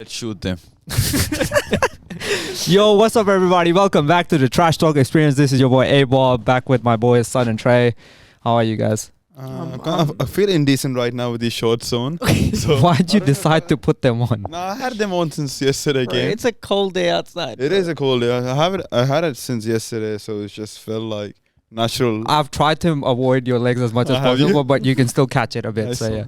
Let's shoot them. Yo, what's up, everybody? Welcome back to the Trash Talk Experience. This is your boy Abob, back with my boys, Son and Trey. How are you guys? I feel indecent right now with these shorts on. So Why'd you decide to put them on? No, I had them on since yesterday. Game. It's a cold day outside. It is a cold day. I had it since yesterday, so it just felt like natural. I've tried to avoid your legs as much as possible, but you can still catch it a bit. So yeah.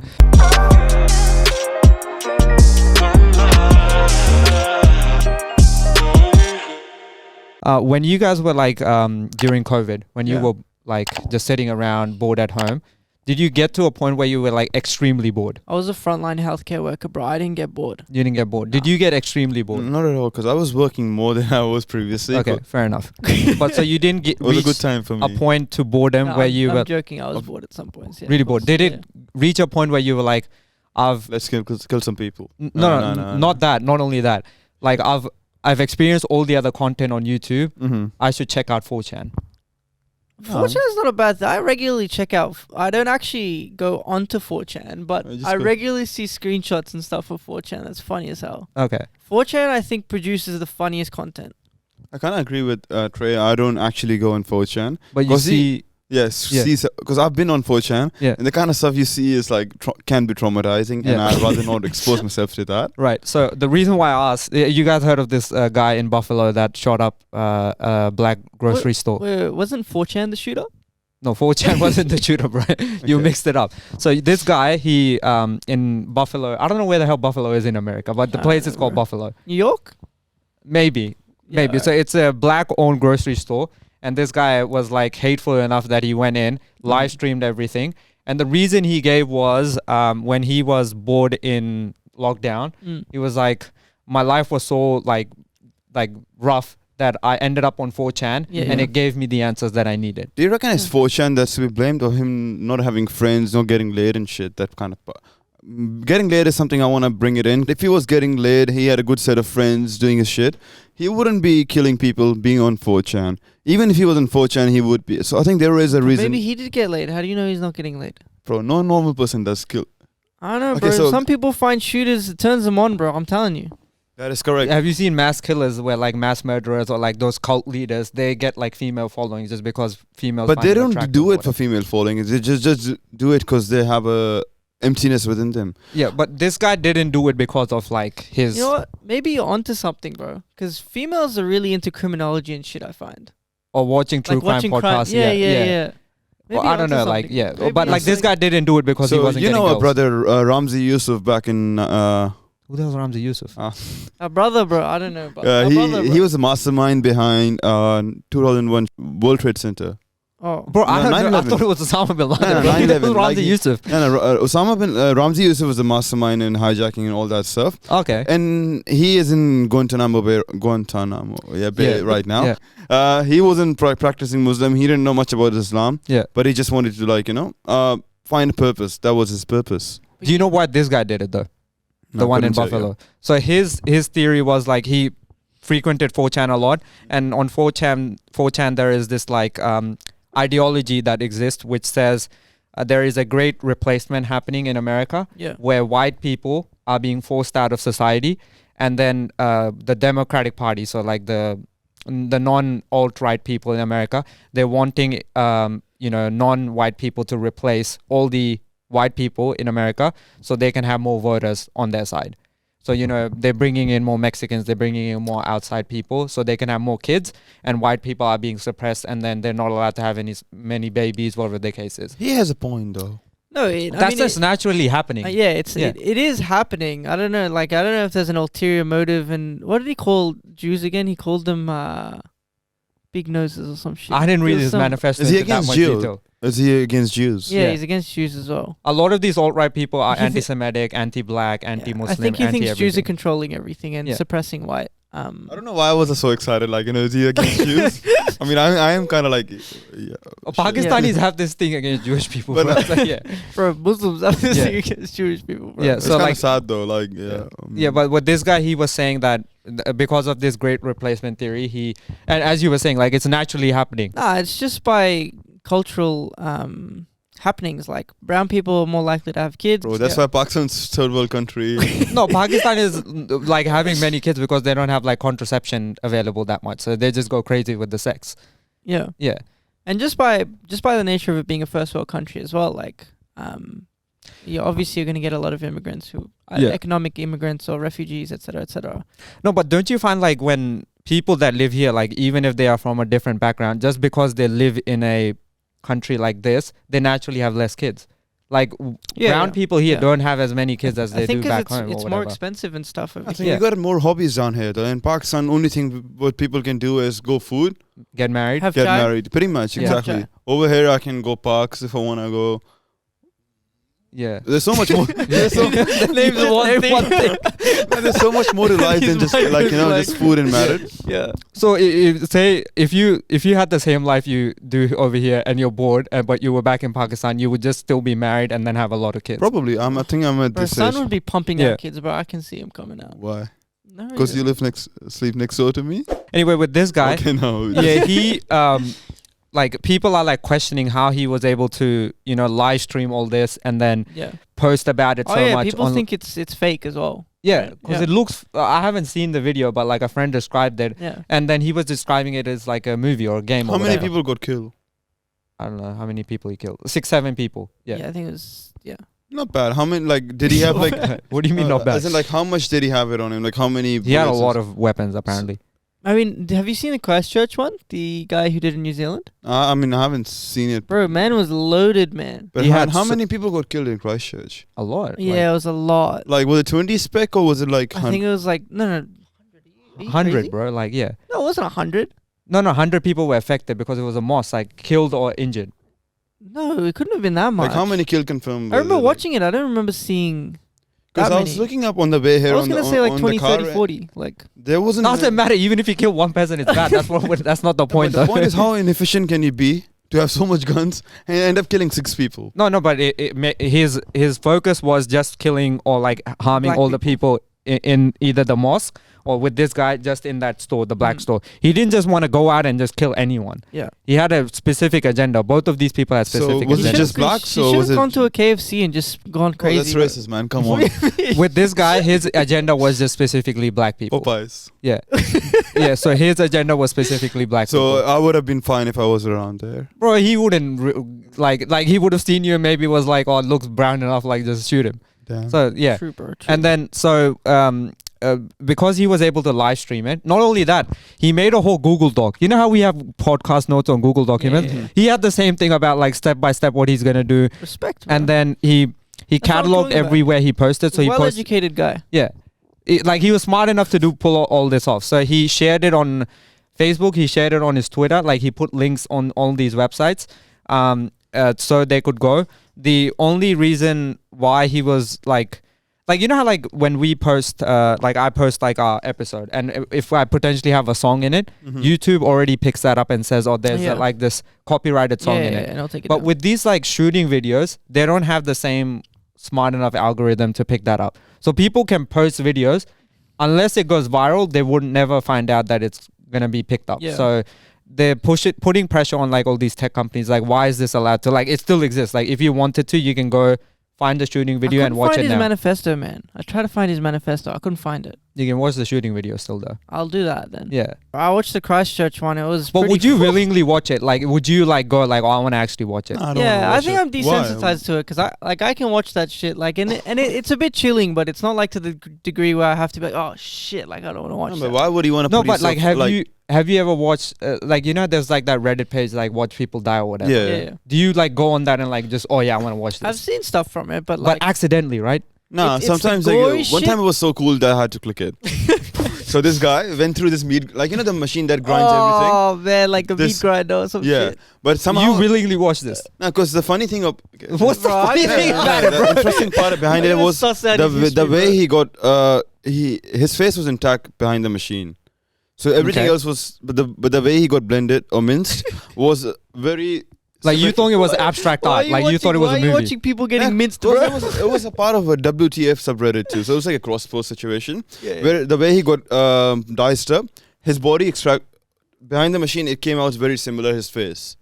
When you guys were like during COVID, when you were like just sitting around bored at home, did you get to a point where you were like extremely bored? I was a frontline healthcare worker, bro. I didn't get bored. You didn't get bored. Did you get extremely bored? Not at all, because I was working more than I was previously. Okay, fair enough. But so you didn't get it was a good time for me. A point to boredom where you I'm were joking. I was bored at some points. Yeah, really bored. Did it reach a point where you were like, let's kill some people? No, not that. Not only that. Like I've experienced all the other content on YouTube. Mm-hmm. I should check out 4chan. 4chan is not a bad thing. I regularly check out. I don't actually go onto 4chan, but I regularly see screenshots and stuff of 4chan. That's funny as hell. Okay. 4chan, I think, produces the funniest content. I kind of agree with Trey. I don't actually go on 4chan. But you see... because I've been on 4chan, and the kind of stuff you see is like can be traumatizing, and I'd rather not expose myself to that. Right. So the reason why I asked, you guys heard of this guy in Buffalo that shot up a black grocery store? Wasn't 4chan the shooter? No, 4chan wasn't the shooter, bro. You mixed it up. So this guy, he in Buffalo, I don't know where the hell Buffalo is in America, but the place is called Buffalo. New York? Maybe. So it's a black-owned grocery store. And this guy was like hateful enough that he went in, live streamed everything. And the reason he gave was when he was bored in lockdown, he was like, my life was so like rough that I ended up on 4chan and it gave me the answers that I needed. Do you reckon it's 4chan that's to be blamed, or him not having friends, not getting laid and shit? That kind of... Getting laid is something I want to bring it in. If he was getting laid, he had a good set of friends doing his shit, he wouldn't be killing people being on 4chan. Even if he was on 4chan, he would be. So I think there is a reason. Maybe he did get laid. How do you know he's not getting laid? Bro, no normal person does kill. I don't know, bro. So some people find shooters, it turns them on, bro. I'm telling you. That is correct. Have you seen mass killers where like mass murderers or like those cult leaders, they get like female following just because females But they don't do it for female following. They just do it because they have a emptiness within them. Yeah, but this guy didn't do it because of like his... You know what? Maybe you're onto something, bro. Because females are really into criminology and shit, I find. Or watching true crime podcasts. Yeah. Well, I don't know, like, but like this guy didn't do it because he wasn't getting girls. You know, brother Ramzi Yusuf back in... Who the hell's Ramzi Yusuf? Our brother, bro. I don't know. He was a mastermind behind 2001 World Trade Center. Oh, bro! I thought it was Osama bin Laden. Ramzi Yusuf. Osama bin Ramzi Yusuf was the mastermind in hijacking and all that stuff. Okay. And he is in Guantanamo Bay right now. Yeah. He wasn't practicing Muslim. He didn't know much about Islam. Yeah. But he just wanted to find a purpose. That was his purpose. Do you know why this guy did it though? The one in Buffalo. So his theory was like he frequented 4chan a lot, and on 4chan there is this like ideology that exists which says there is a great replacement happening in America where white people are being forced out of society, and then the Democratic Party, so like the non-alt-right people in America, they're wanting non-white people to replace all the white people in America so they can have more voters on their side. So, they're bringing in more Mexicans, they're bringing in more outside people so they can have more kids, and white people are being suppressed, and then they're not allowed to have many babies, whatever the case is. He has a point, though. No, that's just naturally happening. It is happening. I don't know. Like, I don't know if there's an ulterior motive. And what did he call Jews again? He called them big noses or some shit. I didn't read his manifesto. Is he against Jews? Is he against Jews? Yeah, he's against Jews as well. A lot of these alt-right people are anti-Semitic, anti-black, anti-Muslim, I think he thinks Jews are controlling everything and suppressing white. I don't know why I was so excited. Like, is he against Jews? I mean, I am kind of like... Pakistanis have this thing against Jewish people. But bro, Muslims have this thing against Jewish people, bro. Yeah, it's so kind of sad though. Like, but with this guy, he was saying that because of this great replacement theory, and as you were saying, like, it's naturally happening. Nah, it's just by cultural happenings. Like brown people are more likely to have kids. Bro, that's why Pakistan's third world country. No, Pakistan is like having many kids because they don't have like contraception available that much, so they just go crazy with the sex. Yeah. Yeah. And just by the nature of it being a first world country as well, like obviously you're going to get a lot of immigrants who are economic immigrants or refugees, etc., etc. No, but don't you find like when people that live here, like even if they are from a different background, just because they live in a country like this, they naturally have less kids. Like brown people here don't have as many kids as they do back home. It's more expensive and stuff. I think you got more hobbies down here. Though. In Pakistan, only thing what people can do is go food, get married, get married. Pretty much, exactly. Over here, I can go parks if I want to go. Yeah, there's so much more. There's so much more to life than just just food and marriage. Yeah. So if you had the same life you do over here and you're bored, but you were back in Pakistan, you would just still be married and then have a lot of kids. Probably. I think I'm at this age. My son would be pumping out kids, but I can see him coming out. Why? Because you sleep next door to me. Anyway, with this guy, he like people are like questioning how he was able to live stream all this and then post about it so much. People think it's fake as well. Yeah, because it looks. I haven't seen the video, but like a friend described it, and then he was describing it as like a movie or a game. How many people got killed? I don't know how many people he killed. 6-7 people. Yeah, I think it was Not bad. How many? Like, did he have like? What do you mean not bad? As in, like, how much did he have it on him? Like, how many? He had a lot of weapons apparently. I mean, have you seen the Christchurch one? The guy who did in New Zealand? I mean, I haven't seen it. Bro, man was loaded, man. But how many people got killed in Christchurch? A lot. Yeah, it was a lot. Like, was it 20 spec or was it like... I think it was like, no. 100, bro. Like, yeah. No, it wasn't 100. No, 100 people were affected because it was a mosque, like killed or injured. No, it couldn't have been that much. Like, how many killed confirmed? I remember watching it. I don't remember seeing... Because I was looking up on the way here. I was going to say like 20, 30, 40. Like, there wasn't... Doesn't matter. Even if you kill one person, it's bad. That's not the point. The point is how inefficient can you be to have so much guns and end up killing 6 people? No, but his focus was just killing or like harming all the people in either the mosque or with this guy just in that store, the black store. He didn't just want to go out and just kill anyone. Yeah. He had a specific agenda. Both of these people had specific was agendas. It just black? So he should have gone to a KFC and just gone crazy. That's racist, man. Come on. With this guy, his agenda was just specifically black people. Popeyes. Yeah. Yeah, so his agenda was specifically black people. So I would have been fine if I was around there. Bro, he wouldn't, like he would have seen you and maybe was like, oh, it looks brown enough, like just shoot him. Damn. So, yeah. True, bro. True. And then, because he was able to live stream it, not only that, he made a whole Google Doc. You know how we have podcast notes on Google Documents? Yeah. He had the same thing about like step by step what he's gonna do. Respect, man. And then he cataloged everywhere he posted. So well-educated guy. Yeah, like he was smart enough to pull all this off. So he shared it on Facebook. He shared it on his Twitter. Like he put links on all these websites, so they could go. The only reason why he was like you know how like when we post like I post like our episode, and if I potentially have a song in it, YouTube already picks that up and says, oh, there's like this copyrighted song in it. And I'll take it but down. with these like shooting videos, they don't have the same smart enough algorithm to pick that up. So people can post videos, unless it goes viral, they would never find out that it's gonna be picked up. So they're putting pressure on like all these tech companies, like why is this allowed to, like it still exists, like if you wanted to, you can go find the shooting video and watch it now. I couldn't find his manifesto, man. I tried to find his manifesto. I couldn't find it. You can watch the shooting video still though. I'll do that then. Yeah. I watched the Christchurch one. It was But would you willingly watch it? Like would you like go like, oh, I want to actually watch it? I think I'm desensitized to it because I can watch that shit like and it's a bit chilling, but it's not like to the degree where I have to be like, oh shit, like I don't want to watch that. But why would you want to put yourself... No, but like have you ever watched like there's like that Reddit page like watch people die or whatever. Yeah. Do you like go on that and like just I want to watch this? I've seen stuff from it, but like accidentally, right? No, sometimes like one time it was so cool that I had to click it. So this guy went through this meat, like the machine that grinds everything. Oh man, like a meat grinder or some shit. But somehow you willingly watched this. No, because the funny thing what's the funny thing about it? The interesting part behind it was the way he got his face was intact behind the machine. So everything else was, but the way he got blended or minced was very. Like you thought it was abstract art. Like you thought it was a movie. Why are you watching people getting minced, bro? It was a part of a WTF subreddit too. So it was like a cross-post situation where the way he got diced up, his body extract behind the machine, it came out very similar his face.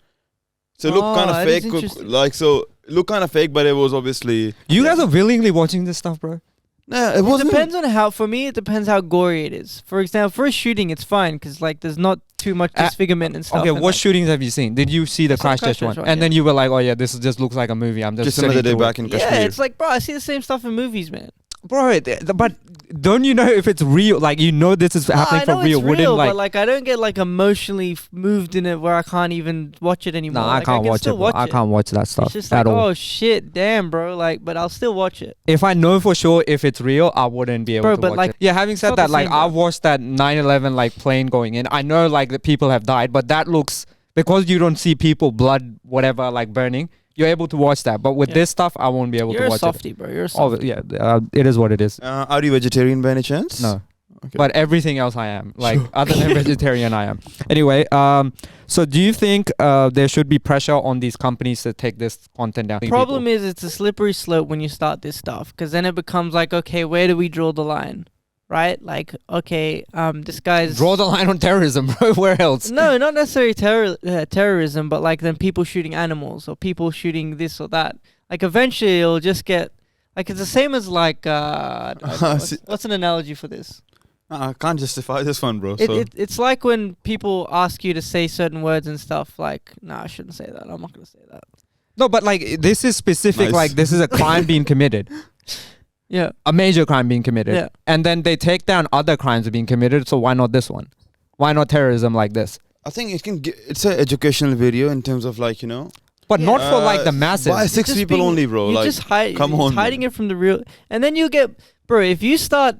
So it looked kind of fake. Like so, It looked kind of fake, but it was obviously. You guys are willingly watching this stuff, bro. Nah, It wasn't. depends on how. For me, it depends how gory it is. For example, for a shooting, it's fine because like there's not too much disfigurement and stuff. Okay, and what like, shootings have you seen? Did you see the I saw the Christchurch Christchurch one? one, And yeah. then you were like, oh yeah, this just looks like a movie. I'm just another day sitting back in Kashmir. Yeah, it's like, bro, I see the same stuff in movies, man. Bro, but don't you know if it's real? Like, you know this is happening I know for real. it's Wouldn't real, like... but like I don't get like emotionally moved in it where I can't even watch it anymore. Nah, like, I can't can watch it, still bro. I it. can't watch that stuff It's just at like, all. oh shit, damn, bro. Like, but I'll still watch it. If I know for sure if it's real, I wouldn't be able Bro, to but watch like, it. Yeah, having said not that, the like same, I bro. watched that 9/11 like plane going in. I know like the people have died, but that looks, because you don't see people blood whatever like burning, you're able to watch that. But with Yeah. this stuff, I won't be able You're to a watch softie, bro. You're a it. Oh softie. yeah, it is what it is. Are you vegetarian by any chance? No. Okay. But everything else I am. Like Sure. other than vegetarian I am. Anyway, so do you think there should be pressure on these companies to take this content down? Problem is, it's a slippery slope when you start this stuff, because then it becomes like, okay, where do we draw the line, right? Like, okay, this guy's draw the line on terrorism, bro. Where else? No, not necessarily terrorism, but like then people shooting animals or people shooting this or that. Like eventually it'll just get like, it's the same as like I don't know, what's an analogy for this? I can't justify this one, bro. It's like when people ask you to say certain words and stuff. Like, nah, I shouldn't say that. I'm not gonna say that. No, but like this is specific. Nice. Like this is a crime being committed. Yeah. A major crime being committed. Yeah. And then they take down other crimes being committed. So why not this one? Why not terrorism like this? I think it can. It's an educational video in terms of like, you know. But Yeah. not for like the masses. By six Just people only, bro. You're Like, just come on, hiding man. it from the real, and then you get, bro. If you start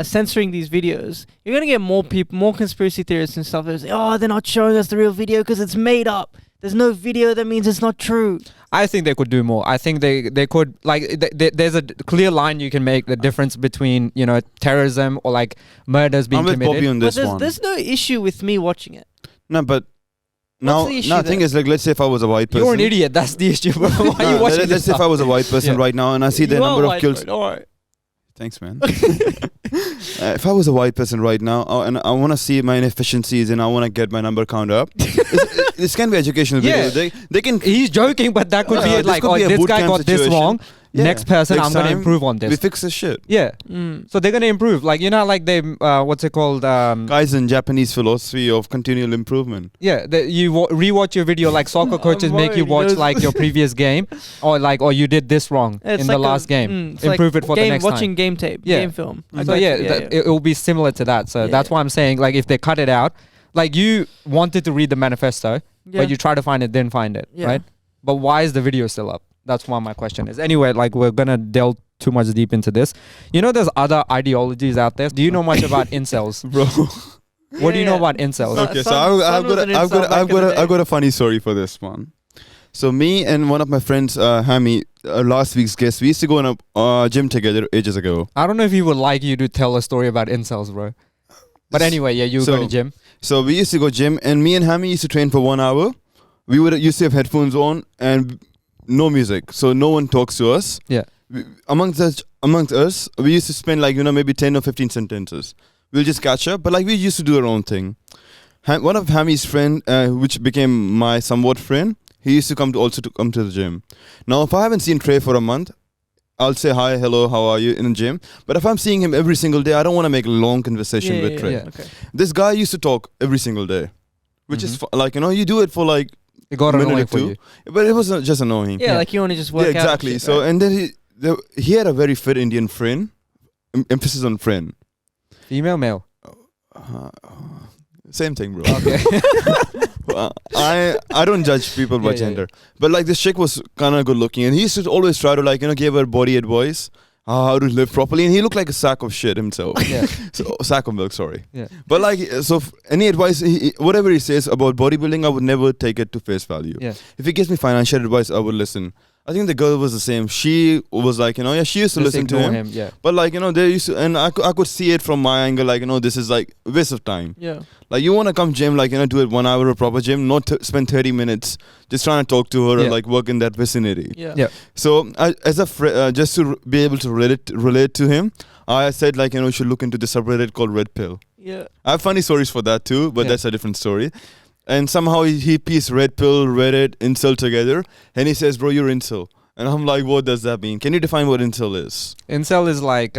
censoring these videos, you're gonna get more people, more conspiracy theorists and stuff. That say, oh, they're not showing us the real video because it's made up. There's no video. That means it's not true. I think they could do more. I think they could, like, there's a clear line you can make the difference between, you know, terrorism or like murders being I'm with committed. Bobby on But this one. there's no issue with me watching it. No, but What's now, the issue now the thing there? is, like, let's say if I was a white person. You're an idiot. That's the issue, bro. Why are you Nah, watching let's this say if I stuff? was a white person Yeah. right now and I see the You are number of white, kills. bro, don't worry. Thanks, man. If I was a white person right now and I want to see my inefficiencies and I want to get my number count up, this can be educational Yeah. video. They can. He's joking, but that could be Yeah, it. this Like, could oh, be a this boot guy camp got this situation. wrong. Yeah. Next person, Next I'm gonna time, improve on We this. fix the shit. Yeah. Mm. So they're gonna improve. Like, you know, like they, what's it called? Guys, in Japanese philosophy of continual improvement. Yeah, you rewatch your video. Like soccer coaches make you worried, watch those- like your previous game, or like, or you did this wrong It's in like the last game. it's Improve like it for game, the next watching time. game tape, Yeah. game film. I So got yeah, you, it will be similar to that. So Yeah, that's yeah. why I'm saying, like, if they cut it out, like you wanted to read the manifesto, Yeah. but you try to find it, didn't find it, Yeah. right? But why is the video still up? That's why my question is. Anyway, like, we're gonna delve too much deep into this. You know, there's other ideologies out there. Do you know much about incels? Bro. What do you know Yeah. about incels? So- Okay, so Son- I've son was got an incel back in the I've day. got a funny story for this one. So me and one of my friends, Hammy, last week's guest, we used to go on a gym together ages ago. I don't know if he would like you to tell a story about incels, bro. But anyway, yeah, you go to gym. So we used to go gym, and me and Hammy used to train for 1 hour. We would used to have headphones on and no music, so no one talks to us. Yeah. Amongst us, we used to spend like, you know, maybe 10 or 15 sentences. We'll just catch up, but like we used to do our own thing. One of Hammy's friend, which became my somewhat friend, he used to come to the gym. Now, if I haven't seen Trey for a month, I'll say hi, hello, how are you in the gym. But if I'm seeing him every single day, I don't want to make a long conversation with Trey. yeah. Okay. This guy used to talk every single day, which is like, you know, you do it for like It got a minute annoying or for two, you. but it was just annoying. Yeah, like you want to just work Yeah, out. exactly. and shit, So right? and then he had a very fit Indian friend. Emphasis on friend. Female, male. Same thing, bro. Okay. I don't judge people by Yeah, yeah, gender, but like this chick was kind of good looking, and he used to always try to like, you know, give her body advice, how to live properly, and he looked like a sack of shit himself. Yeah. So sack of milk, sorry. Yeah. But like, so any advice, whatever he says about bodybuilding, I would never take it to face value. Yeah. If he gives me financial advice, I would listen. I think the girl was the same. She was like, you know, yeah, she used to Just listen to ignore him. Yeah. But like, you know, they used to, and I could see it from my angle, like, you know, this is like a waste of time. Yeah. Like, you want to come gym, like, you know, do it 1 hour of proper gym, not spend 30 minutes just trying to talk to her Yeah. or like work in that vicinity. Yeah. Yeah. So as a just to be able to relate to him, I said like, you know, you should look into the subreddit called Red Pill. Yeah. I have funny stories for that too, but Yeah. that's a different story. And somehow he pieced Red Pill, Reddit, Incel together, and he says, bro, you're Incel. And I'm like, what does that mean? Can you define what incel is? Incel is like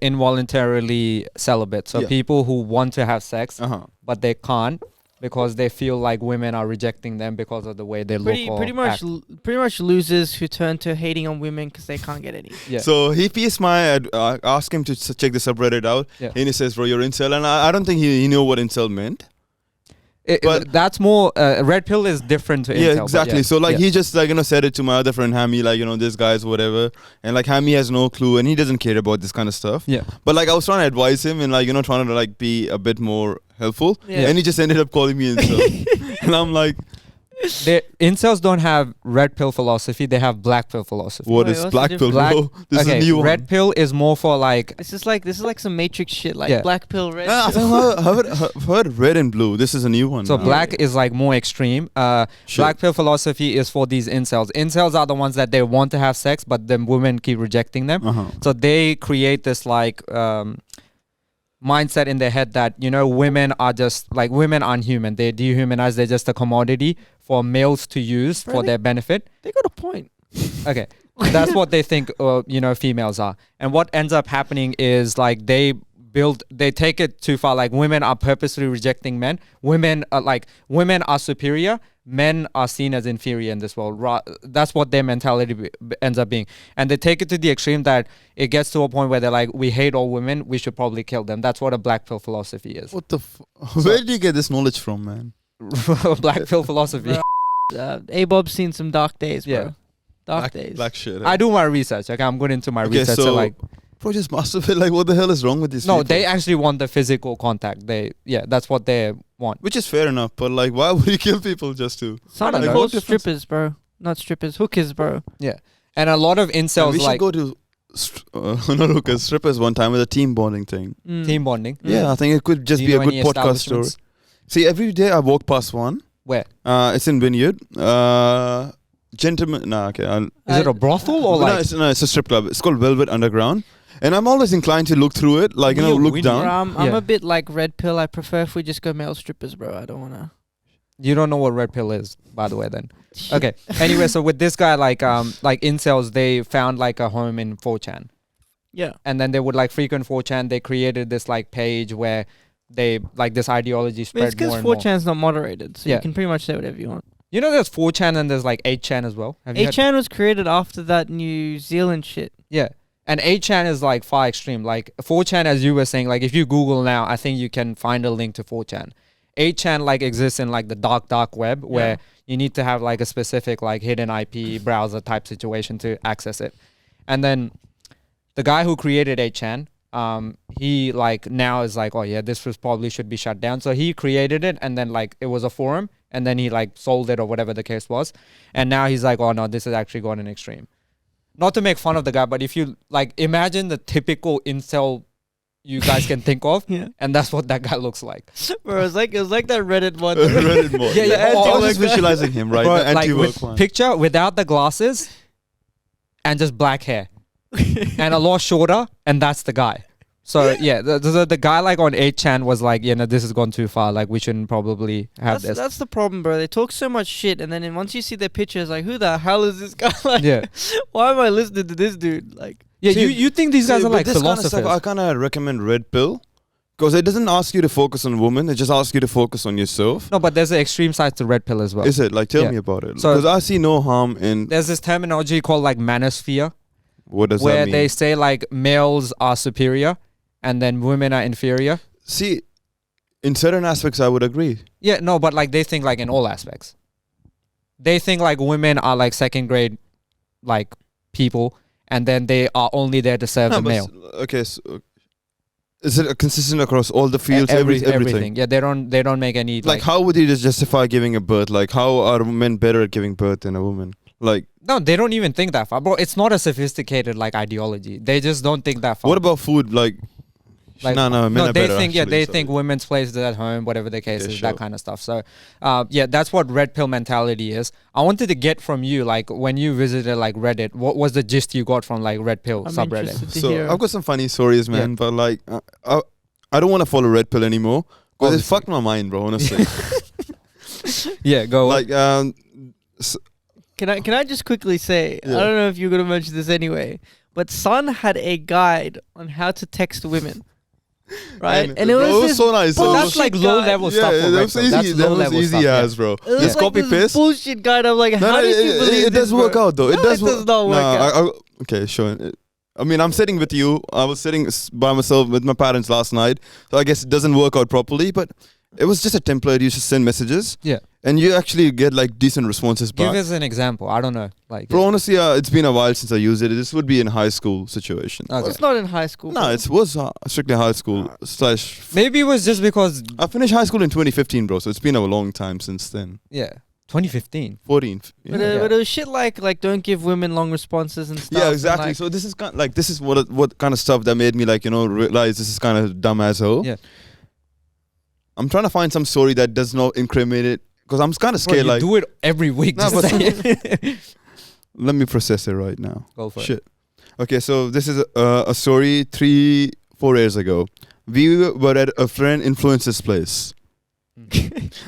involuntarily celibate. So Yeah. people who want to have sex, Uh-huh. but they can't because they feel like women are rejecting them because of the way they look or Pretty much, act. pretty much losers who turn to hating on women because they can't get any. Yeah. So he pieced asked him to check the subreddit out. Yeah. And he says, bro, you're incel. And I don't think he knew what incel meant. But- That's more red pill is different to incel. Yeah, but exactly. yeah. So like Yeah. he just like said it to my other friend Hammy, like this guy's whatever, and like Hammy has no clue and he doesn't care about this kind of stuff. Yeah. But like I was trying to advise him and like trying to like be a bit more helpful, Yeah. and he just ended up calling me incel, and I'm like, Incels don't have red pill philosophy. They have black pill philosophy. what Wait, is what's the black pill, difference? bro? This okay, is new red one. pill is more for like This is like some Matrix shit, like Yeah. black pill, red I pill. think I've heard red and blue. This is a new one. so now. black is like more extreme. Shit. Black pill philosophy is for these incels. Incels are the ones that they want to have sex, but then women keep rejecting them. Uh-huh. So they create this like mindset in their head that women are just like women aren't human. They dehumanize. They're just a commodity for males to use for Really? their benefit. They got a point. Okay, that's what they think. Females are, and what ends up happening is like they take it too far. Like women are purposely rejecting men. Women are superior. Men are seen as inferior in this world. That's what their mentality ends up being. And they take it to the extreme that it gets to a point where they're like, we hate all women. We should probably kill them. That's what a black pill philosophy is. What the? Where did you get this knowledge from, man? Black pill philosophy. Abob's seen some dark days, bro. Yeah. Dark days. Black shit. I do my research. Okay, I'm good into my Okay, research. so like, bro, just masturbate. Like, what the hell is wrong with these no, people? they actually want the physical contact. That's what they want. Which is fair enough, but like, why would you kill people just to? Some I don't are know. called What difference- strippers, bro. Not strippers, hookers, bro. And a lot of incels we should like go to not hookers, strippers one time with a team bonding thing. team bonding. Yeah, I think it could just Do be you a know good any podcast story. establishments? See, every day I walk past one. Where? It's in Vineyard. Gentlemen, nah, okay. Is it a brothel or like? It's a strip club. It's called Velvet Underground, and I'm always inclined to look through it, like look we- down. Bro, I'm Yeah. a bit like red pill. I prefer if we just go male strippers, bro. I don't wanna. You don't know what red pill is, by the way. Then okay. Anyway, so with this guy, like incels, they found like a home in 4chan, Yeah. and then they would like frequent 4chan. They created this like page where they like this ideology But it's spread because more and more. 4chan's not moderated, so Yeah. you can pretty much say whatever you want. You know, there's 4chan and there's like 8chan as well. Have you heard- 8chan was created after that New Zealand shit. Yeah. And 8chan is like far extreme. Like 4chan, as you were saying, like if you Google now, I think you can find a link to 4chan. 8chan like exists in like the dark web where you need to have like a specific like hidden IP browser type situation to access it. And then the guy who created 8chan, he like now is like, oh yeah, this was probably should be shut down. So he created it and then like it was a forum and then he like sold it or whatever the case was. And now he's like, oh no, this has actually gone an extreme. Not to make fun of the guy, but if you like imagine the typical incel you guys can think of, Yeah. and that's what that guy looks like. Bro, it was like that Reddit one. Reddit more. Yeah, yeah. I was anti-work just guy. visualizing him, right? Bro, The like anti-work with one. picture without the glasses and just black hair and a lot shorter, and that's the guy. So yeah, the guy like on 8chan was like, this has gone too far. Like we shouldn't probably have this. That's the problem, bro. They talk so much shit, and then once you see their pictures, like, who the hell is this guy? Like, Yeah, why am I listening to this dude? Like, yeah. See, You think these guys See, are with like this kind of philosophers? stuff, I kind of recommend Red Pill because it doesn't ask you to focus on women. It just asks you to focus on yourself. No, but there's an extreme side to red pill as well. Is it? Like, tell Yeah. me about it. So- Because I see no harm in There's this terminology called like manosphere, what does where that mean? they say like males are superior and then women are inferior. See, in certain aspects, I would agree. Yeah, no, but like they think like in all aspects. They think like women are like second grade like people and then they are only there to serve No, the but male. Okay, so is it consistent across all the fields, everything? Everything. Yeah, they don't make any Like, how would you just justify giving a birth? Like, how are men better at giving birth than a woman? Like, no, they don't even think that far. Bro, it's not a sophisticated like ideology. They just don't think that far. what about food? Like no, men no, are they better, think actually, they so- think women's place is at home, whatever the case Yeah, is, sure. that kind of stuff. So, yeah, that's what red pill mentality is. I wanted to get from you, like when you visited like Reddit, what was the gist you got from like red pill I'm subreddit? interested to So hear. I've got some funny stories, man. But like, I don't want to follow Red Pill anymore because it Obviously. fucked my mind, bro. Honestly, Yeah, go on. like, Can I just quickly say, Yeah. I don't know if you're gonna mention this anyway, but Sun had a guide on how to text women. Right? And it bro, was this so nice. But So that's like low level yeah, stuff. For that Red was Pill. easy. That's That low was level easy stuff. as, bro. It was Just like copy this paste. bullshit guide. I'm like, how did you believe it does this, work bro? out though. It No, does it does not work out. Okay, sure. I mean, I'm sitting with you. I was sitting by myself with my parents last night, so I guess it doesn't work out properly. But it was just a template. You just send messages, Yeah. and you actually get like decent responses back. Give us an example. I don't know. Like. Bro, honestly, it's been a while since I used it. This would be in high school situation. Okay. It's not in high school. No, bro. it was strictly high school slash. Maybe it was just because. I finished high school in 2015, bro. So it's been a long time since then. Yeah. 2015. 14. But, Yeah, but it was shit like don't give women long responses and stuff. yeah, and, exactly. like- So this is this is what kind of stuff that made me realize this is kind of dumb as hell. Yeah. I'm trying to find some story that does not incriminate it because I'm kind of Bro, scared. you Like, do it every week. No, Just but say it. let me process it right now. Go for it. Shit. Okay, so this is a story 3-4 years ago. We were at a friend influencer's place.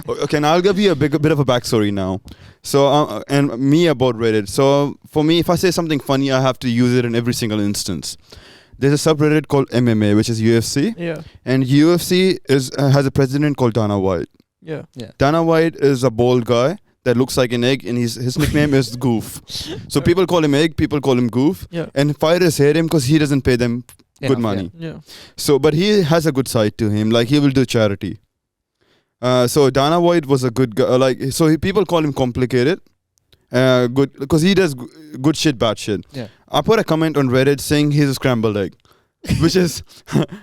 Okay, now I'll give you a bit of a backstory now. So, and me about Reddit. So, for me, if I say something funny, I have to use it in every single instance. There's a subreddit called MMA, which is UFC, Yeah. and UFC has a president called Dana White. Yeah. Dana White is a bald guy that looks like an egg, and his nickname is Goof. So people call him Egg, people call him Goof, Yeah. and fighters hate him because he doesn't pay them good Enough, money. Yeah. So, but he has a good side to him. Like he will do charity. So Dana White was a good guy. People call him complicated. Good because he does good shit, bad shit. Yeah. I put a comment on Reddit saying he's a scrambled egg, which is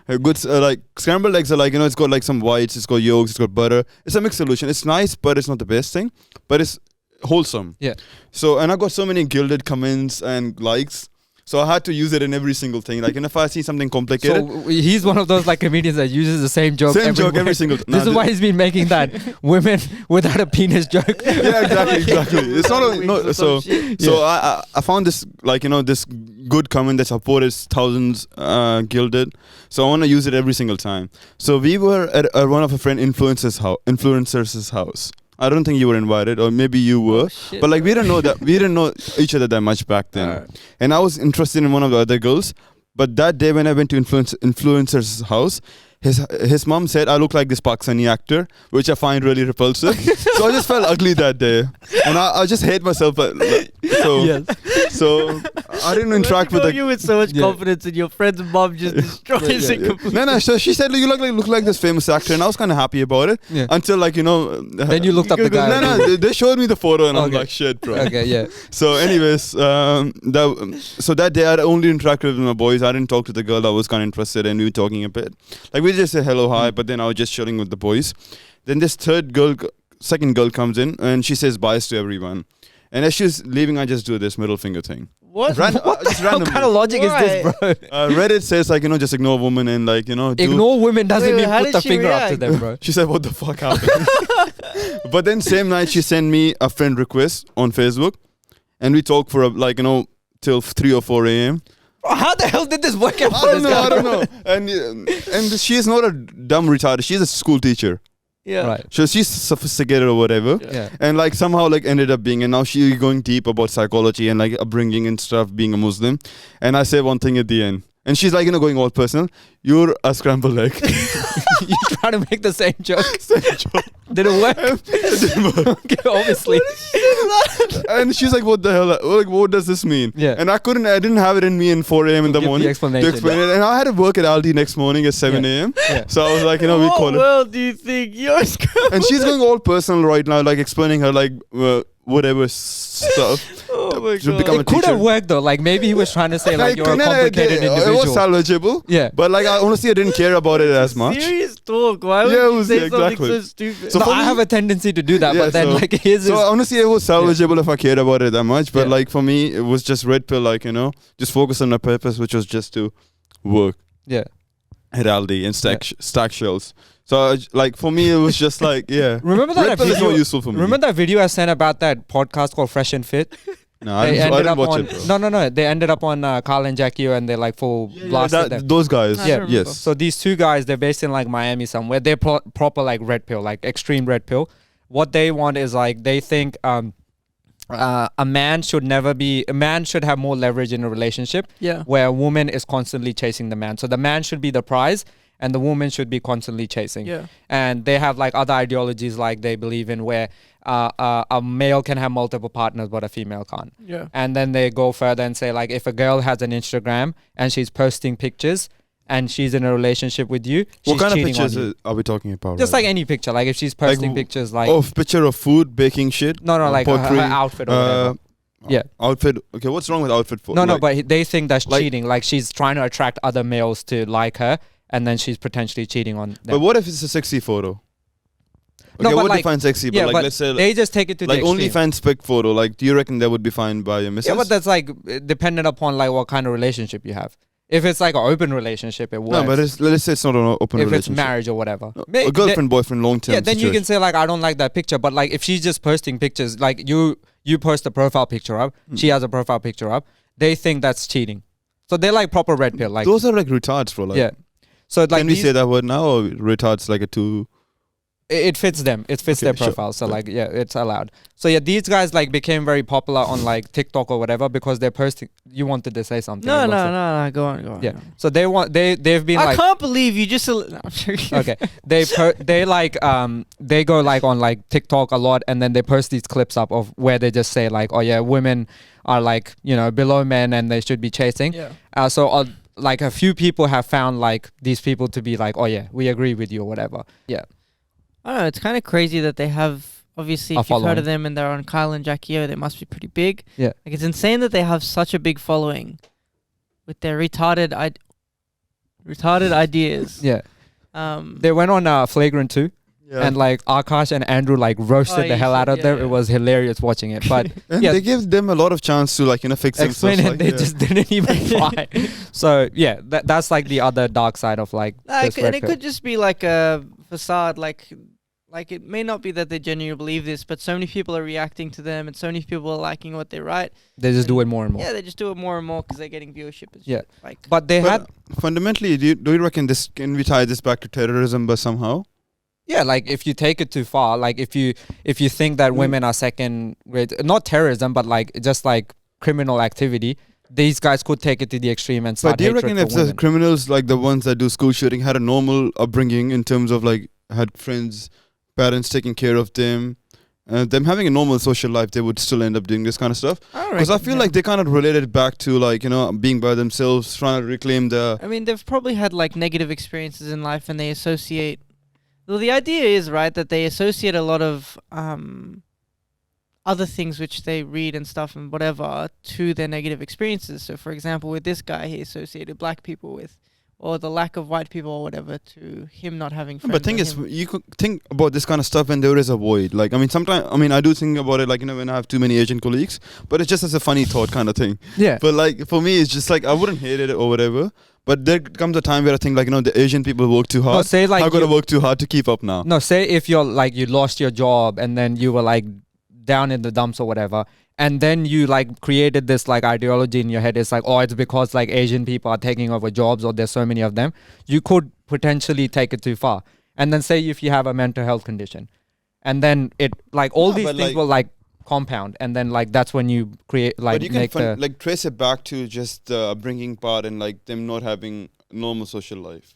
a good. Like scrambled eggs are like it's got like some whites, it's got yolks, it's got butter. It's a mixed solution. It's nice, but it's not the best thing. But it's wholesome. Yeah. So and I got so many gilded comments and likes. So I had to use it in every single thing. Like, and if I see something complicated, So he's one of those like comedians that uses the same joke. every single. This is why he's been making that women without a penis joke. Yeah, exactly. It's not a, no. So I found this this good comment that supported thousands gilded. So I want to use it every single time. So we were at one of a friend influencer's house. I don't think you were invited, or maybe you were. Shit, But like bro. we didn't know each other that much back then. Alright. And I was interested in one of the other girls. But that day when I went to influencer's house, his mom said I look like this Pakistani actor, which I find really repulsive. So I just felt ugly that day, and I just hate myself. So I didn't interact with you with so much Yeah. confidence, and your friend's mom just destroys it completely. No. So she said you look like this famous actor, and I was kind of happy about it. Yeah. Until Then you looked up the guy. No, they showed me the photo, and I'm Okay. like, shit, bro. Okay, yeah. So, anyways, that day I only interacted with my boys. I didn't talk to the girl. I was kind of interested, and we were talking a bit. Like we just said hello, hi, but then I was just chilling with the boys. Then this second girl comes in, and she says bye to everyone. And as she's leaving, I just do this middle finger thing. What? Just What randomly. kind of logic is this, bro? Reddit says just ignore women and do. Ignore women doesn't Wait, mean how put did the she finger up to react? them, bro. She said, "What the fuck happened?" But then same night she sent me a friend request on Facebook, and we talked for till 3 or 4 a.m. Bro, how the hell did this work out I for don't this know. guy? I don't know. And she's not a dumb retarded. She's a school teacher. Yeah. Right. So she's sophisticated or whatever. Yeah. And somehow ended up being, and now she's going deep about psychology and upbringing and stuff, being a Muslim. And I say one thing at the end, and she's going all personal. You're a scrambled egg. You trying to make the same joke? Did it work? Okay, obviously. And she's like, "What the hell? What does this mean?" Yeah. And I didn't have it in me in 4 a.m. in the Give the morning explanation, to explain it. And I had to work at Aldi next morning at 7 a.m. Yeah. So I was like, we What call it. world do you think you're screwed? And she's going all personal right now, explaining her whatever stuff. Oh my to become god. a It could have teacher. worked though. Like maybe he was trying to say you're a No, complicated it individual. was salvageable. Yeah. But honestly, I didn't care about it as much. Serious talk. Why would Yeah, it you was- say yeah, something exactly. so stupid? So No, for I me- have a tendency to do that, Yeah, but then so- his So is honestly, it was salvageable if I cared about it that much. But Yeah. for me, it was just red pill. Just focus on my purpose, which was just to work yeah. at Aldi and stack shells. So for me, it was just yeah. Remember that Red pill is video? not useful for me. Remember that video I sent about that podcast called Fresh and Fit? No, I They didn't ended up watch on it. Bro. no. They ended up on Carl and Jackie, and they full blasted them. Those guys. I Yeah. remember. Yes. So these two guys, they're based in Miami somewhere. They're proper red pill, extreme red pill. What they want is they think a man should have more leverage in a relationship Yeah. where a woman is constantly chasing the man. So the man should be the prize and the woman should be constantly chasing. Yeah. And they have like other ideologies like they believe in where a male can have multiple partners but a female can't. Yeah. And then they go further and say like if a girl has an Instagram and she's posting pictures and she's in a relationship with you, What she's kind of cheating on pictures you. are we talking about? Just like any picture, like if she's posting Like, pictures like picture of food, baking shit. no, like pottery, her outfit or whatever. Yeah. Outfit. Okay, what's wrong with outfit? For No, like, but they think that's like- cheating. Like she's trying to attract other males to like her, and then she's potentially cheating on them. But what if it's a sexy photo? No, Okay, but what like- defines sexy? But yeah, like, but let's say they just take it to like the extreme. OnlyFans spec photo. Like, do you reckon that would be fine by your missus? Yeah, but that's like dependent upon like what kind of relationship you have. If it's like an open relationship, it works. no, but let's say it's not an open if relationship. it's marriage or whatever, A girlfriend, boyfriend, long term. yeah, then you can say like I don't like that picture. But like if she's just posting pictures, like you post a profile picture up, she has a profile picture up, they think that's cheating. So they're like proper red pill. Like those are like retards, bro. Like, yeah. So like can we say that word now, or retards like a two? it fits them. It fits Okay, their sure. profile. So like yeah, it's allowed. So yeah, these guys like became very popular on like TikTok or whatever because they're posting. You wanted to say something. No, It no, looks like- no. Go on. Yeah. So they've been I like can't believe you just. No, I'm joking. okay. They go like on like TikTok a lot, and then they post these clips up of where they just say like, oh yeah, women are like below men and they should be chasing. Yeah. So like a few people have found like these people to be like, oh yeah, we agree with you or whatever. Yeah. I don't know. It's kind of crazy that they have. Obviously, A if you've heard following. of them and they're on Kyle and Jackie O, they must be pretty big. Yeah. Like it's insane that they have such a big following with their retarded ideas. Yeah. Um. They went on Flagrant 2. Yeah. And like Akash and Andrew like roasted Oh, the hell out of them. yeah. It was hilarious watching it. But And yeah. they give them a lot of chance to like fix explain themselves. it, Like, they yeah. just didn't even try. So yeah, that's like the other dark side of like this And red it pill. could just be like a facade. Like it may not be that they genuinely believe this, but so many people are reacting to them, and so many people are liking what they write. They just do it more and more. Yeah, they just do it more and more because they're getting viewership. And Yeah. shit. Like. But they had But fundamentally, do you reckon this can we tie this back to terrorism, but somehow? yeah, like if you take it too far, like if you think that women are second grade, not terrorism, but like just like criminal activity, these guys could take it to the extreme and start But do you hatred reckon for if the women. criminals, like the ones that do school shooting, had a normal upbringing in terms of like had friends, parents taking care of them, them having a normal social life, they would still end up doing this kind of stuff? Because I feel like they kind of related back to like being by themselves, trying to reclaim the. I mean, they've probably had like negative experiences in life, and they associate. Well, the idea is right that they associate a lot of other things which they read and stuff and whatever to their negative experiences. So, for example, with this guy, he associated black people with, or the lack of white people or whatever, to him not having friends. But thing or is, him- you could think about this kind of stuff when there is a void. Like, I mean, sometimes, I do think about it, like, when I have too many Asian colleagues, but it's just as a funny thought kind of thing. Yeah. But like, for me, it's just like, I wouldn't hate it or whatever. But there comes a time where I think, like, the Asian people work too hard. No, say like I'm going to you- work too hard to keep up now. No, say if you're like you lost your job and then you were like down in the dumps or whatever, and then you like created this like ideology in your head. It's like, oh, it's because like Asian people are taking over jobs or there's so many of them. You could potentially take it too far. And then say if you have a mental health condition, and then it like all No, these but, things like- will like compound, and then like that's when you create like But you can make the like trace it back to just bringing part and like them not having normal social life.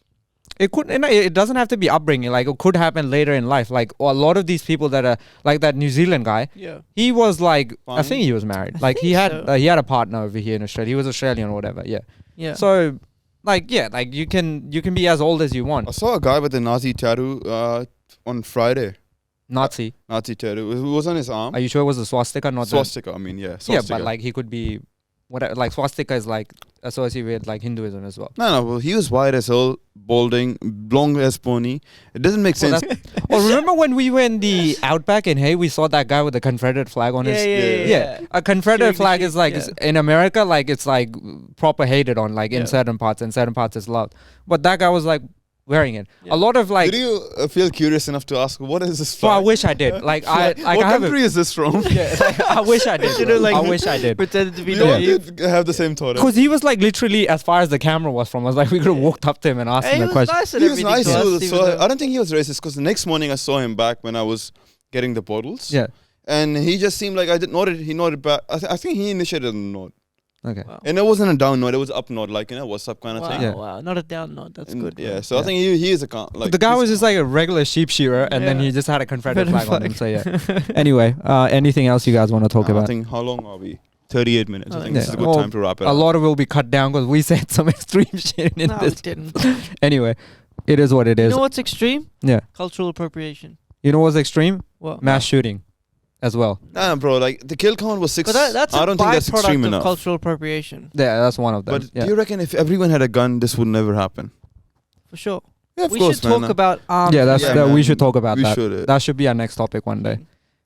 it could, and it doesn't have to be upbringing. Like it could happen later in life. Like a lot of these people that are like that New Zealand guy. yeah. He was like, I Fine. think he was married. I Like he think had so. he had a partner over here in Australia. He was Australian or whatever. Yeah. Yeah. So, like yeah, like you can be as old as you I want. saw a guy with a Nazi tattoo on Friday. Nazi. Nazi tattoo. It was on his arm. Are you sure it was a swastika? Not the, Swastika, I mean, yeah. yeah, Swastika. but like he could be whatever. Like swastika is like associated with like Hinduism as well. No, well, he was white as hell, balding, long as pony. It doesn't make Well, sense. Oh, remember when we were in the Outback and hey, we saw that guy with the Confederate flag on his. Yeah. A Confederate Shooting the flag sheep, is like yeah. in America, like it's like proper hated on, like in Yeah. certain parts, and certain parts is loved. But that guy was like wearing it. Yeah. A lot of like. Did you feel curious enough to ask, what is this Well, I flag? wish I did. Like I what have country is this from? Yeah, like, I wish I did. Should've, like, I wish I did. Pretended to be We all naive. did have the same thought. Because he was like literally as far as the camera was from us. Like we could have walked up to him and asked Hey, him he a was question. nice and He was everything nice. to us, So even though- I don't think he was racist because the next morning I saw him back when I was getting the bottles. Yeah. And he just seemed like I did noted. He noted back. I think he initiated a note. Okay. Wow. And it wasn't a down note. It was up note, like, what's up kind of Wow, thing. Yeah. wow. Not a down note. That's And good. yeah, man. so I think he is a like. The guy he's was just like a regular sheep shearer, and then Yeah. he just had a Confederate Confederate flag on him. So yeah. Anyway, anything else you guys want to talk I about? think how long are we? 38 minutes. I think Yeah. this is a good Well, time to wrap it A up. lot of it will be cut down because we said some extreme shit in No, we this. didn't. Anyway, it is what it You is. know what's extreme? Yeah. Cultural appropriation. You know what's extreme? What? Mass shooting, as well. Nah, bro, like the kill count was 6. But that's a I don't think that's extreme byproduct of enough. cultural appropriation, Yeah, that's one of them. But yeah. do you reckon if everyone had a gun, this would never happen? for sure. Yeah, of We course, should man. talk about arms. Yeah, that's Yeah, that. We man. should talk about we that. should. That should be our next topic one day.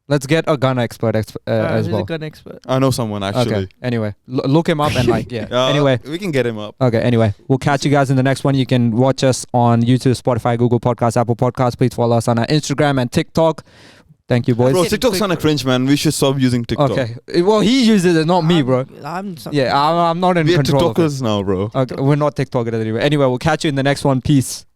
Let's get a gun expert as Who's well. a gun expert? I know someone actually. Okay. Anyway, look him up and like yeah. Anyway. we can get him up. Okay, anyway, we'll catch you guys in the next one. You can watch us on YouTube, Spotify, Google Podcasts, Apple Podcasts. Please follow us on our Instagram and TikTok. Thank you, boys. Bro, getting TikTok's quick, kind of bro. cringe, man. We should stop using TikTok. Okay. Well, he uses it, not me, bro. I'm Yeah, I'm not in We are control of it. TikTokers now, bro. Okay, we're not TikTokers anyway. Anyway, we'll catch you in the next one. Peace.